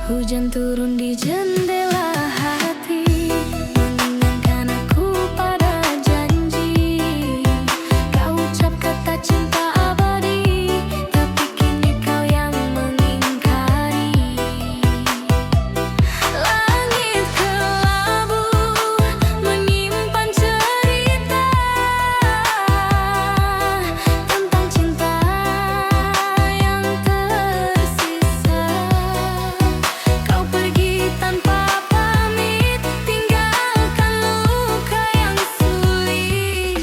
Hujan turun di jendela hati, mengingatkan aku pada janji. Kau ucap kata cinta abadi, tapi kini kau yang mengingkari. Langit kelabu menyimpan cerita tentang cinta yang tersisa. Kau pergi tanpa pamit, tinggalkan luka yang sulit.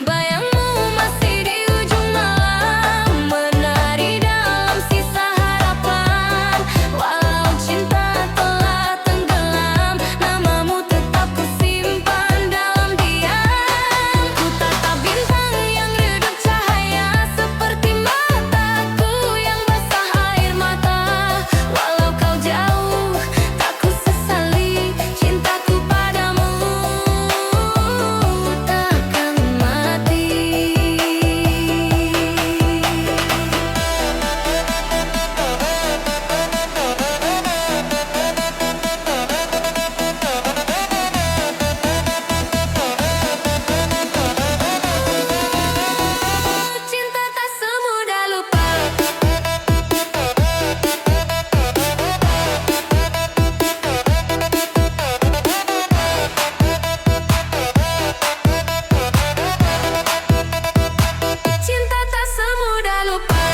Bayangmu masih di ujung malam, menari dalam sisa harapan. Walau cinta telah tenggelam, namamu tetap kusimpan dalam diam. Ku tatap bintang yang redup cahaya, seperti mataku yang basah air mata. Walau kau jauh, tak ku sesali, cintaku padamu takkan mati. Cinta tak semudah lupa. Cinta tak semudah lupa.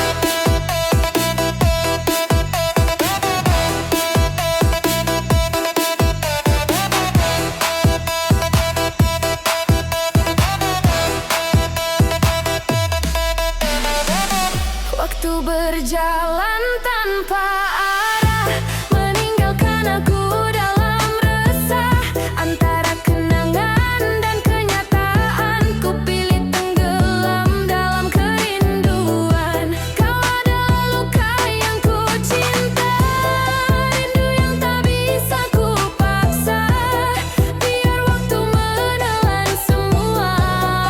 Waktu berjalan tanpa arah, meninggalkan aku dalam resah. Antara kenangan dan kenyataan, ku pilih tenggelam dalam kerinduan. Kau adalah luka yang ku cinta, rindu yang tak bisa ku paksa. Biar waktu menelan semua,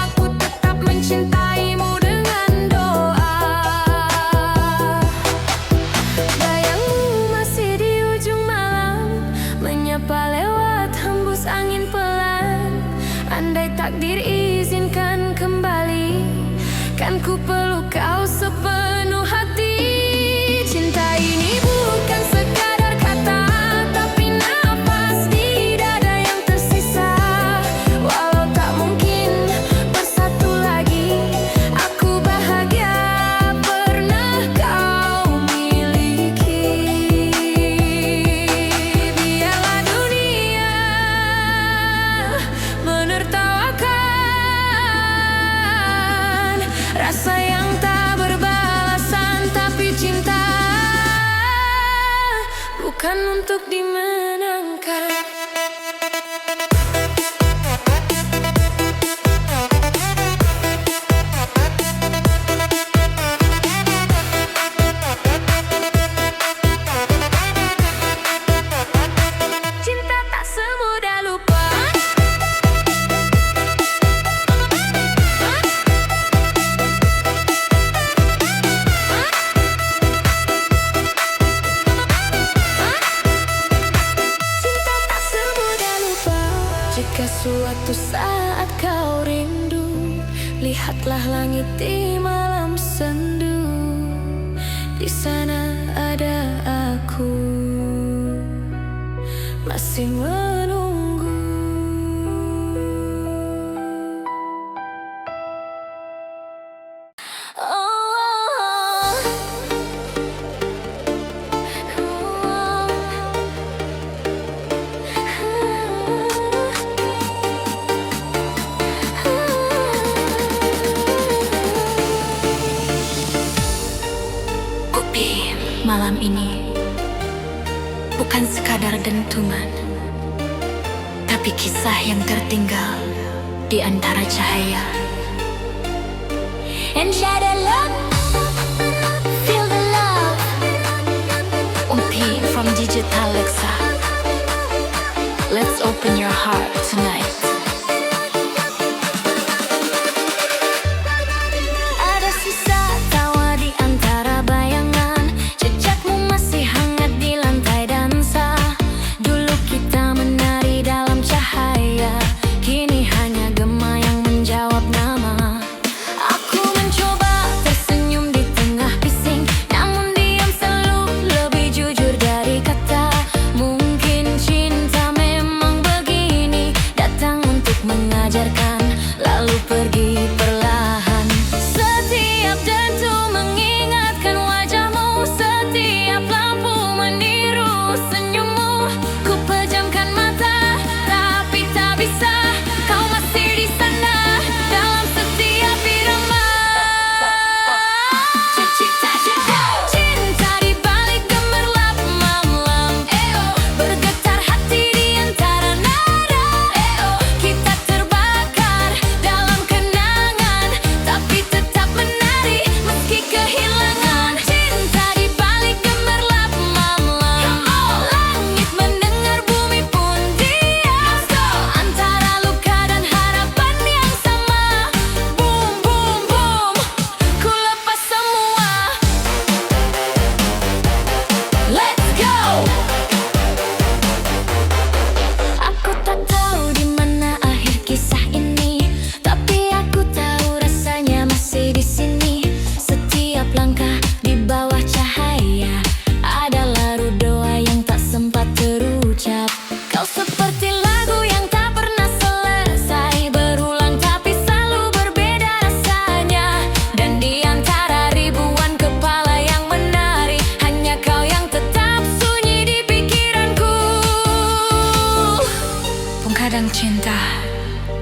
aku tetap mencintaimu dengan doa. Bayangmu masih di ujung malam, menyapa lewat hembus angin pelan. Andai takdir izinkan kembali, kan ku peluk kau sepenuh hati. Cinta ini bukan sekadar kata, tapi nafas di dada yang tersisa. Walau tak mungkin bersatu lagi, aku bahagia pernah kau miliki. Biarlah dunia menertawakan rasa yang tak berbalasan, tapi cinta bukan untuk dimenangkan. Cinta tak semudah lupa. Cinta tak semudah lupa. Jika suatu saat kau rindu, lihatlah langit di malam sendu. Di sana ada aku, masih menunggu. Kopi malam ini bukan sekadar dentuman, tapi kisah yang tertinggal di antara cahaya. And share the love, feel the love. Umpi from Digital Alexa. Let's open your heart tonight. Ada sisa tawa di antara bayangan, jejakmu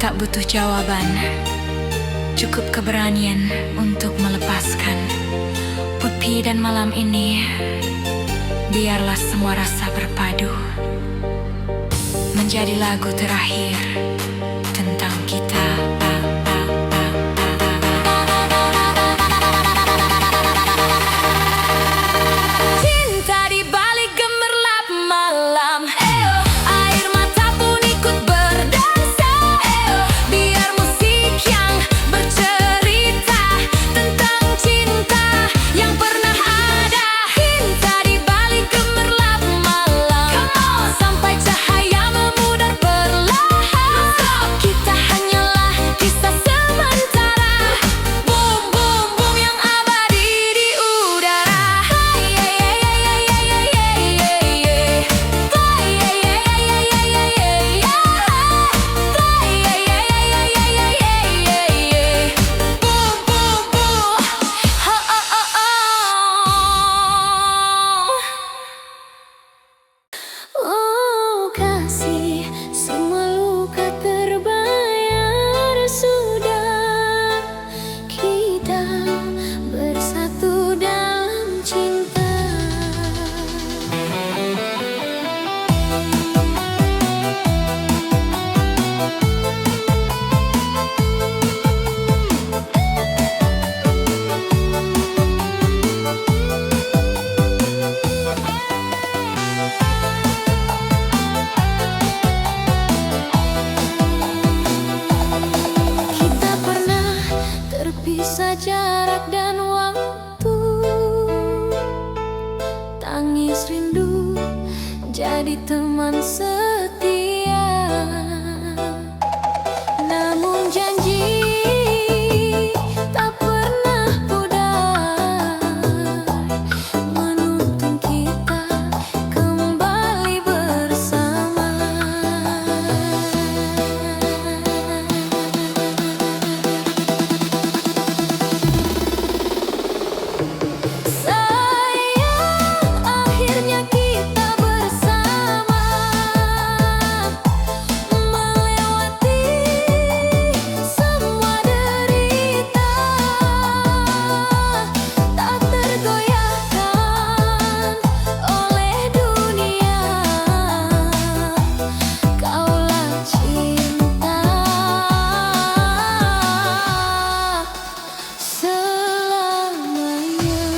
tak butuh jawaban, cukup keberanian untuk melepaskan. Putih dan malam ini, biarlah semua rasa berpadu menjadi lagu terakhir tentang kita. Cinta di balik gemerlap malam, air mata pun ikut berdansa. Biar musik yang bercerita tentang cinta yang pernah ada. Cinta di balik gemerlap malam, sampai cahaya memudar perlahan. Kita hanyalah kisah sementara, boom boom boom yang abadi di udara. Oh kasih, semua luka terbayar sudah. Kita bersatu dalam cinta. Kita pernah terpisah jarak dan waktu, tangis rindu jadi teman setia. Namun janji tak pernah pudar, menuntun kita kembali bersama. Sayang, akhirnya kita bersama, melewati semua derita, tak tergoyahkan oleh dunia. Kaulah cinta selamanya.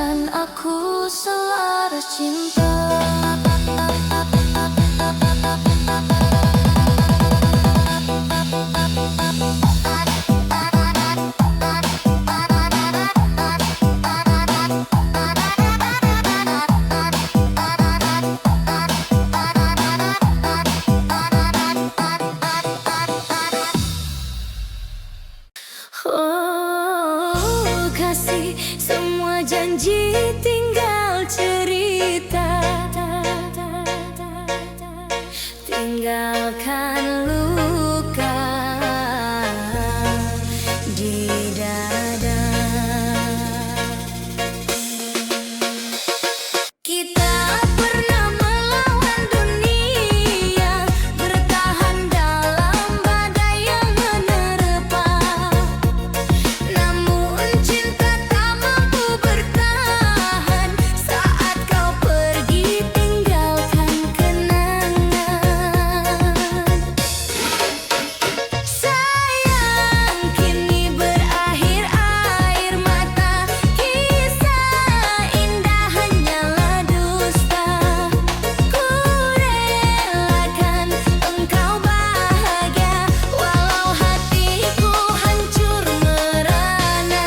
Rasakan aku selaras cinta. Oh, kasih, semua janji tinggal cerita. Tinggalkan luka di dada. Kita pernah melawan dunia, bertahan dalam badai yang menerpa. Namun cinta tak mampu bertahan saat kau pergi tinggalkan kenangan. Sayang, kini berakhir air mata, kisah indah hanyalah dusta. Ku relakan engkau bahagia, walau hatiku hancur merana.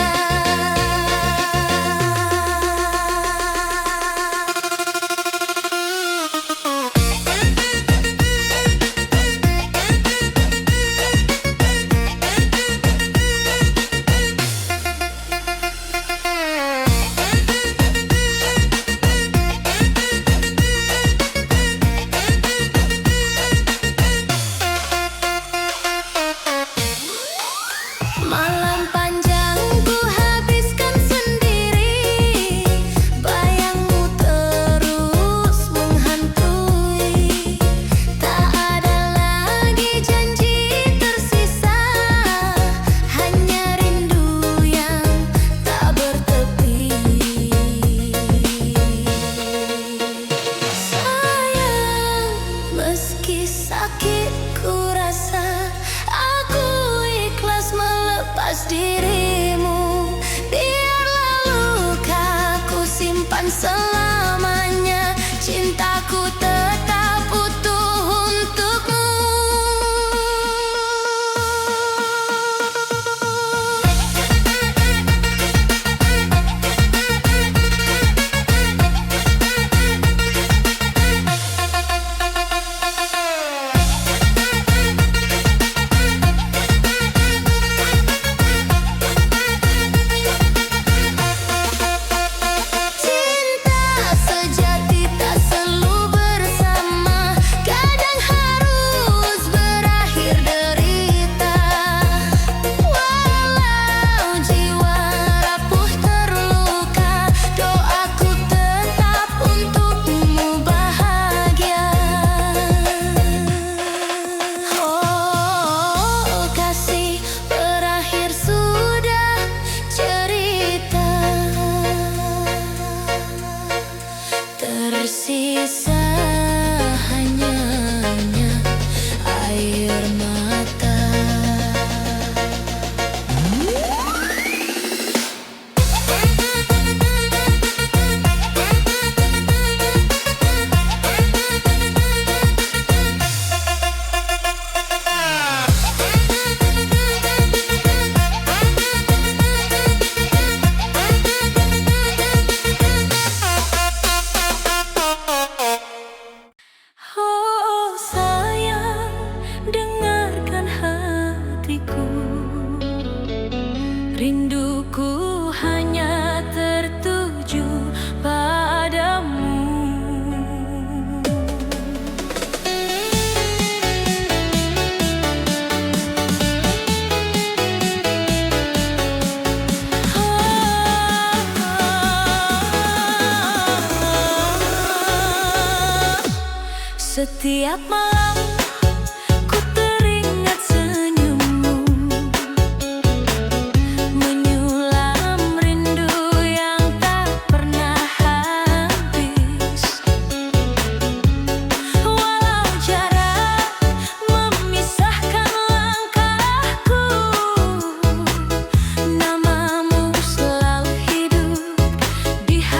Malam panjang ku habiskan sendiri, bayangmu terus menghantui. Tak ada lagi janji tersisa, hanya rindu yang tak bertepi. Sayang, meski sakit ku rasa, aku ikhlas melepas dirimu. Biarlah lukaku simpan selamanya, cintaku tetap utuh untukmu. Cinta sejati tak selalu bersama, kadang harus berakhir derita. Walau jiwa rapuh terluka, doaku tetap untukmu bahagia. Oh, kasih, berakhir sudah cerita. Tersisa hanya air mata. Oh sayang, dengarkan hatiku. Rinduku hanya tertuju padamu. Setiap malam ku teringat senyummu, menyulam rindu yang tak pernah habis. Walau jarak memisahkan langkahku, namamu selalu hidup di hati.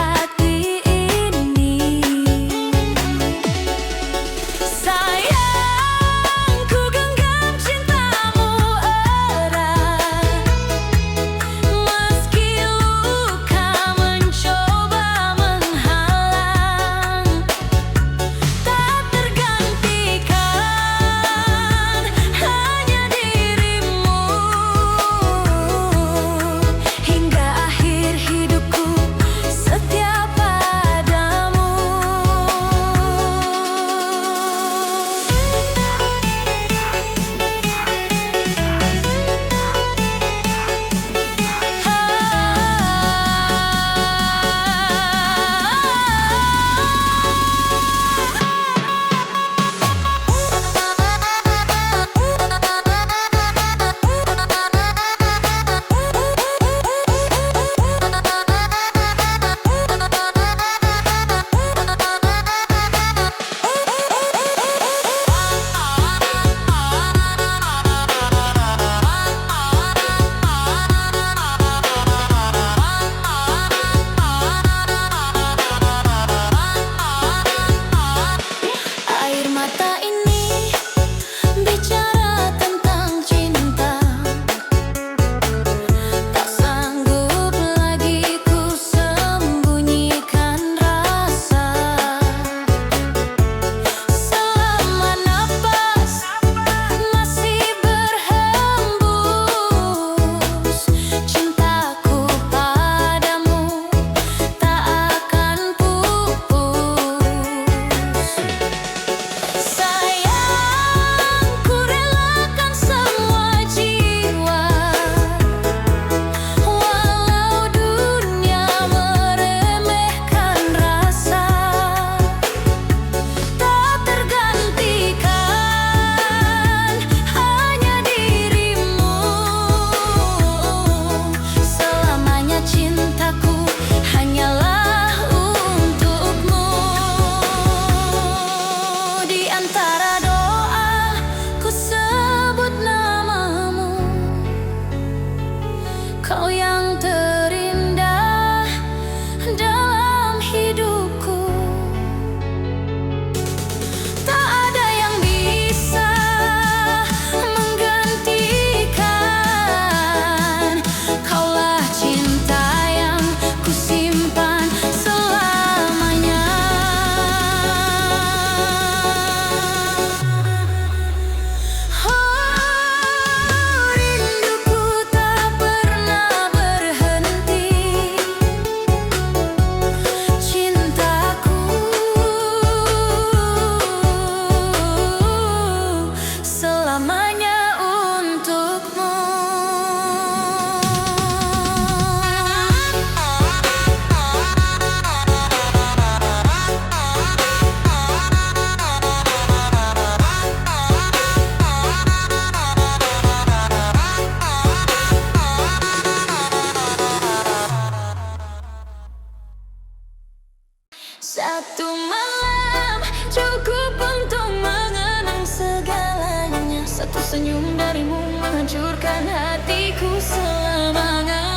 Satu malam cukup untuk mengenang segalanya. Satu senyum darimu menghancurkan hatiku selamanya.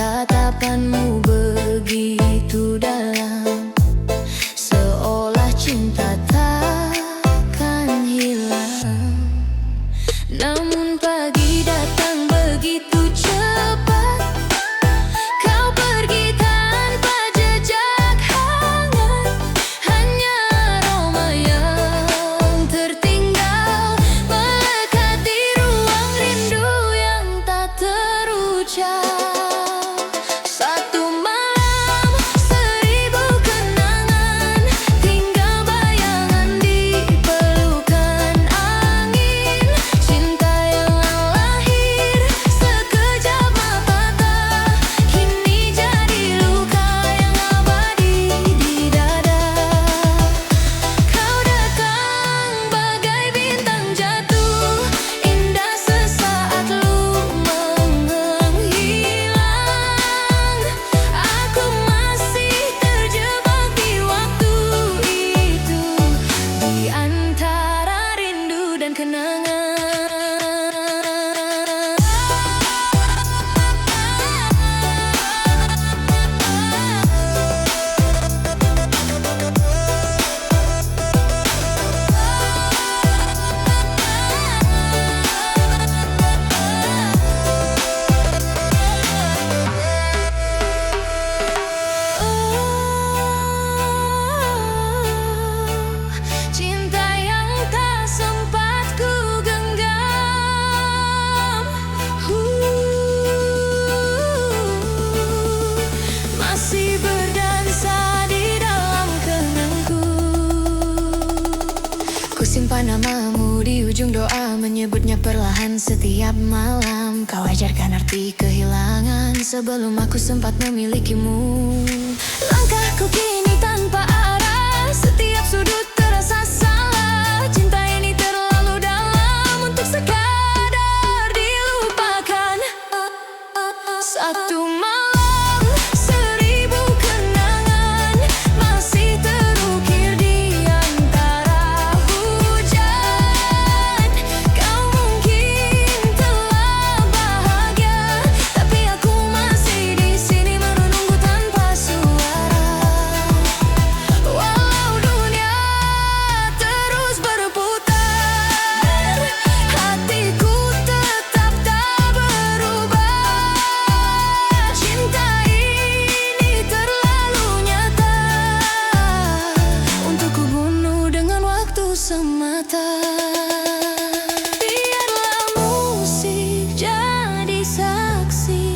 Tatapanmu begitu dalam, seolah cinta takkan hilang. Namun pagi datang begitu cepat, kau pergi tanpa jejak hangat. Hanya aroma yang tertinggal melekat di ruang rindu yang tak terucap. Kusimpan namamu di ujung doa, menyebutnya perlahan setiap malam. Kau ajarkan arti kehilangan sebelum aku sempat memilikimu. Langkahku kini tanpa arah, setiap sudut terasa salah. Cinta ini terlalu dalam untuk sekadar dilupakan. Satu malam, seribu kenangan masih terukir di antara hujan. Kau mungkin telah bahagia, tapi aku masih di sini menunggu tanpa suara. Walau dunia terus berputar, hatiku tetap tak berubah. Cinta ini terlalu nyata untuk ku bunuh dengan waktu semata. Biarlah musik jadi saksi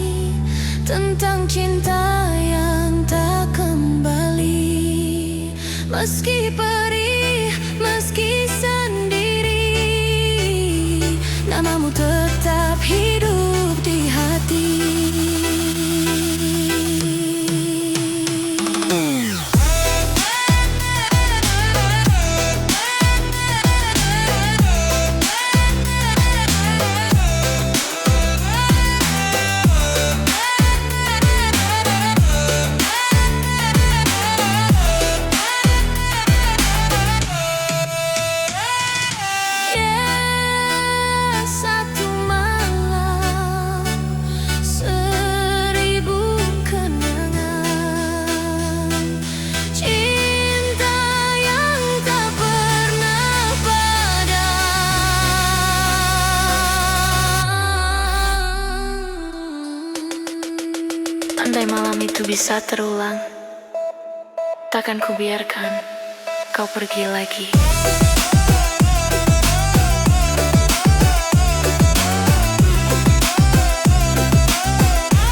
tentang cinta yang tak kembali. Meski perih, meski sendiri, namamu tetap hidup di hati. Andai malam itu bisa terulang, takkan ku biarkan kau pergi lagi.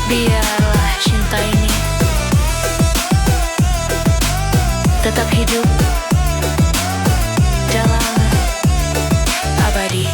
Biarlah cinta ini tetap hidup dalam abadi.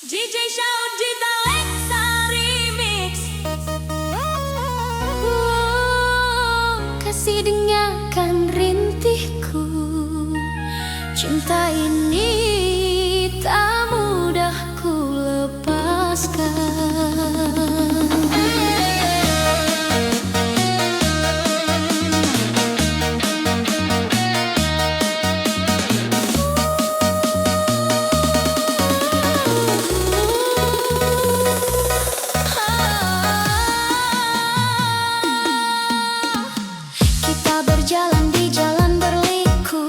DJ Shout Dita Lexa Remix. Kasih dengarkan rintihku, cinta ini tak mudah ku lepaskan. Berjalan di jalan berliku,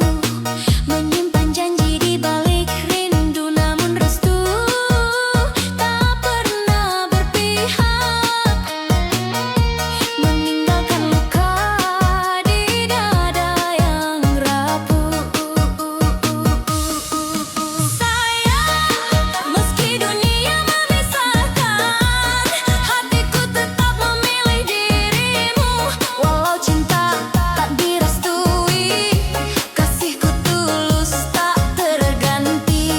menyimpan janji di balik rindu, namun restu tak pernah berpihak, meninggalkan luka di dada yang rapuh. Sayang, meski dunia memisahkan, hatiku tetap memilih dirimu. Walau cinta tak direstui, kasihku tulus tak terganti.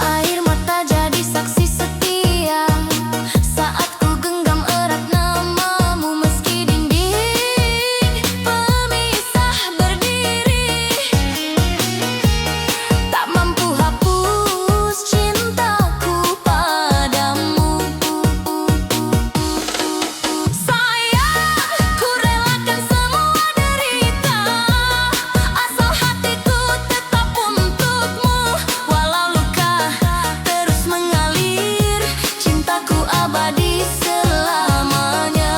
Air mata jadi saksi setia saat ku genggam erat namamu, meski dinding pemisah berdiri tak mampu hapus cintaku padamu. Sayang, ku relakan semua derita, asal hatiku tetap untukmu. Walau luka terus mengalir, cintaku abadi selamanya.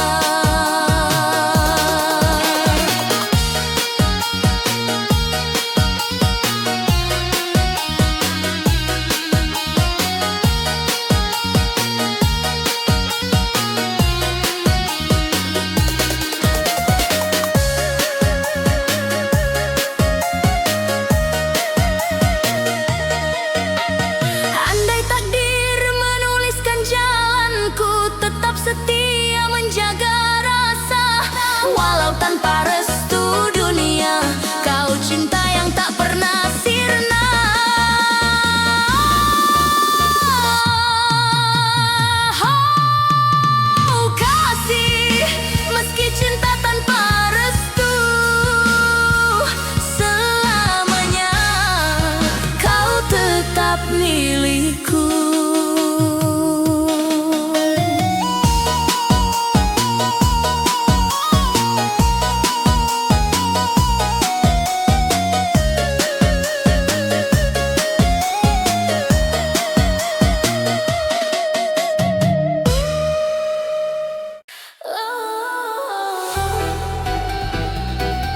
Andai takdir menuliskan jalanku, tetap setia menjaga rasa. Walau tanpa restu dunia, kau cinta yang tak pernah sirna. Oh kasih, meski cinta tanpa restu, selamanya kau tetap milikku.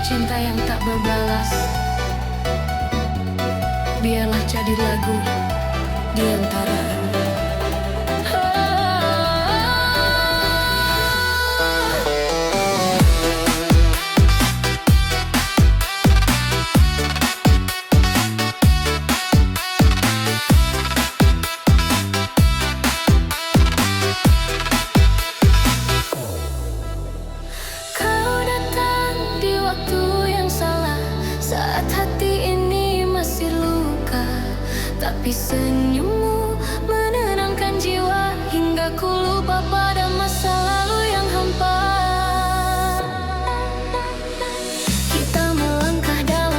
Cinta yang tak berbalas, biarlah jadi lagu di antara Kau datang di waktu yang salah, saat hati ini masih luka, tapi senyummu menenangkan jiwa hingga ku lupa pada masa lalu yang hampa. Kita melangkah dalam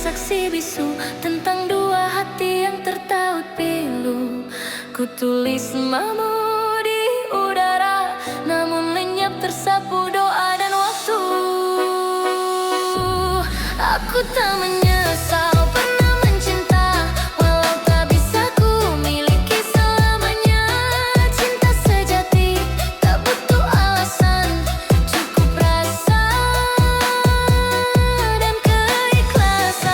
saksi bisu tentang dua hati yang tertaut pilu. Ku tulis namamu di udara, namun lenyap tersapu doa dan waktu. Aku tak menyesal pernah mencinta, walau tak bisa ku miliki selamanya. Cinta sejati tak butuh alasan, cukup rasa dan keikhlasan.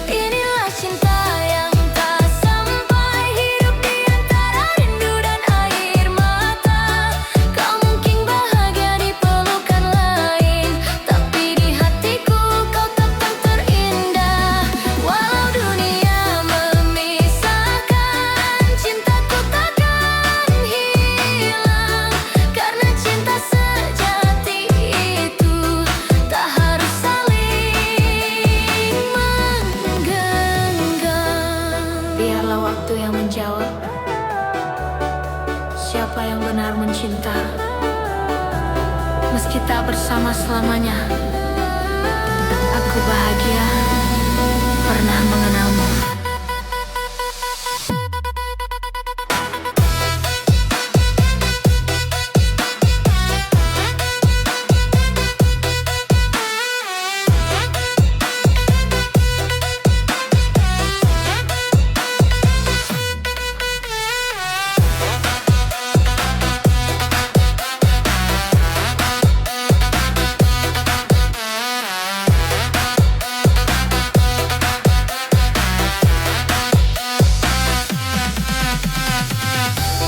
Inilah cinta yang tak sampai, hidup di antara rindu dan air mata. Kau mungkin bahagia di pelukan lain, tapi di hatiku kau tetap terindah. Walau dunia memisahkan, cintaku takkan hilang. Karena cinta sejati itu tak harus saling menggenggam. Biarlah waktu yang menjawab siapa yang benar mencinta. Meski tak bersama selamanya, aku bahagia pernah mengenalmu.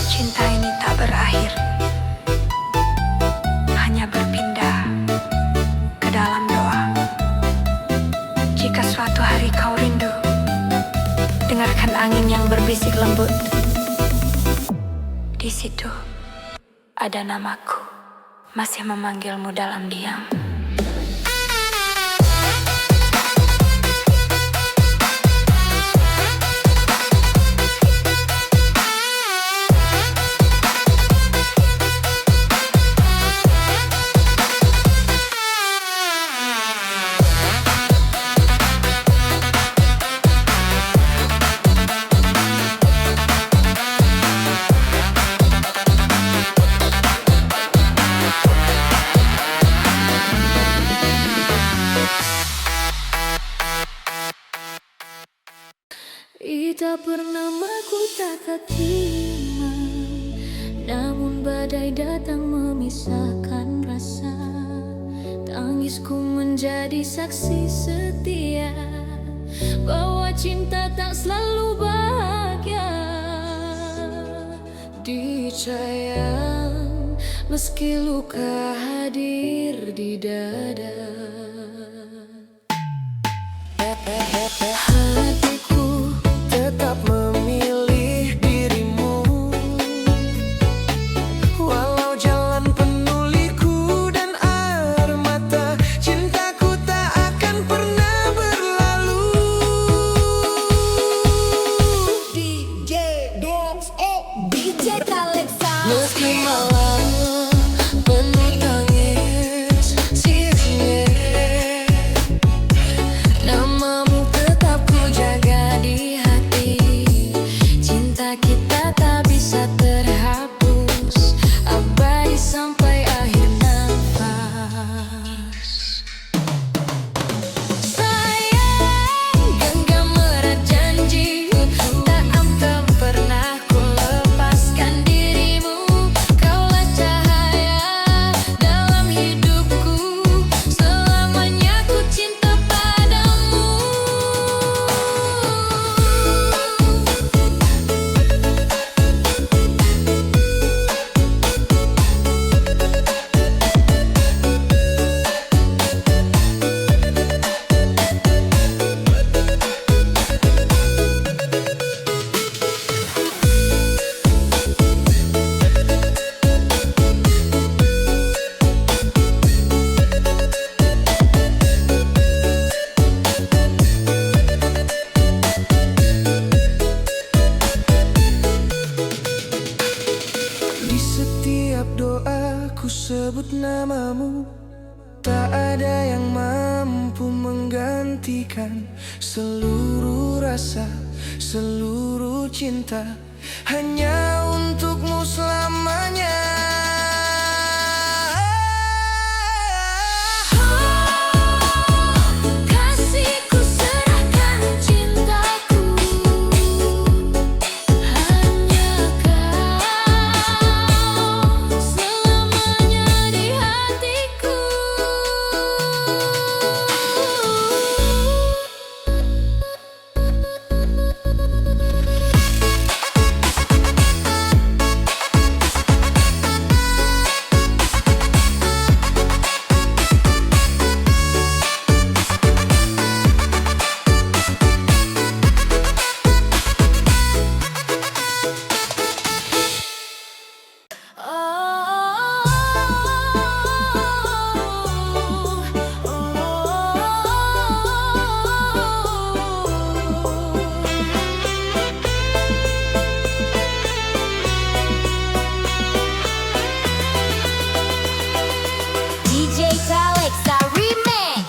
Cinta ini tak berakhir, hanya berpindah ke dalam doa. Jika suatu hari kau rindu, dengarkan angin yang berbisik lembut. Di situ ada namaku, masih memanggilmu dalam diam. Ita pernah aku tak terima, namun badai datang memisahkan rasa. Tangisku menjadi saksi setia bahwa cinta tak selalu bahagia. Disayang meski luka hadir di dada. Hatiku tetap memilih dirimu, walau jalan penuh liku dan air mata. Cintaku tak akan pernah berlalu. DJ Dance, DJ Alexa. Meski malam penuh tangis, sia-sia seluruh rasa, seluruh cinta hanya untukmu selamanya. Kasihku serahkan cintaku, hanya kau selamanya di hatiku. DJ Alexa Remix.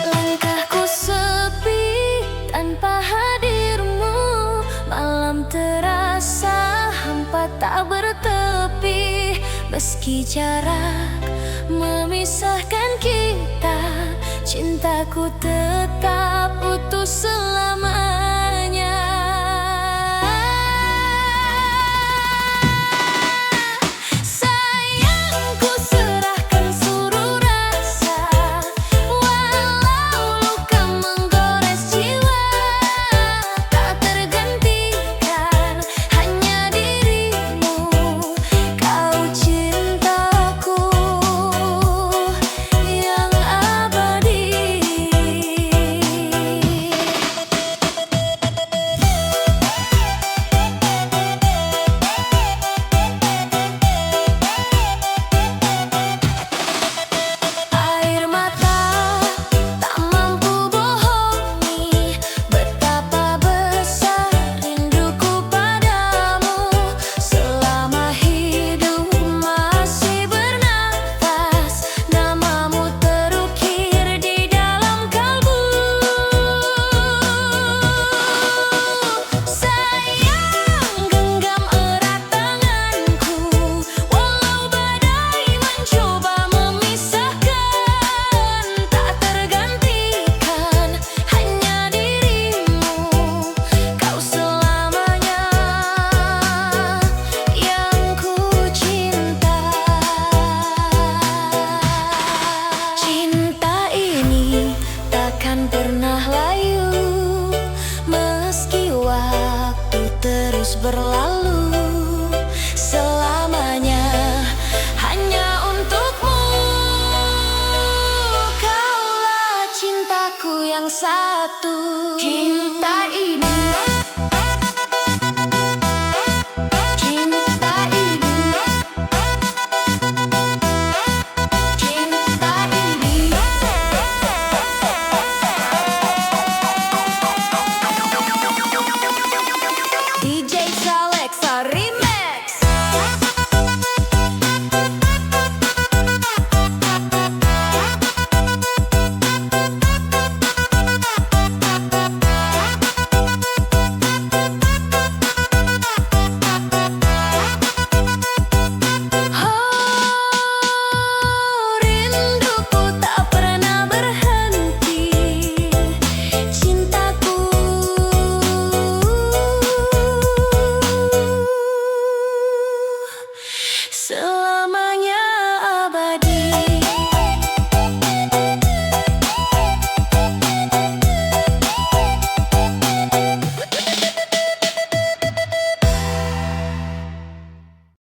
Langkahku sepi tanpa hadirmu, malam terasa hampa tak bertepi. Meski jarak memisahkan kita, cintaku tetap utuh selamanya. Sayangku serahkan seluruh rasa, walau luka menggores jiwa, tak tergantikan hanya dirimu, kau cintaku yang abadi. Air mata tak mampu bohongi betapa besar rinduku padamu. Selama hidup masih bernafas, namamu terukir di dalam kalbu. Sayang, genggam erat tanganku, walau badai mencoba memisahkan, tak tergantikan hanya dirimu, kau selamanya yang ku cinta. Cinta ini takkan pernah layu, meski waktu terus berlalu. Selamanya hanya untukmu, kaulah cintaku yang satu.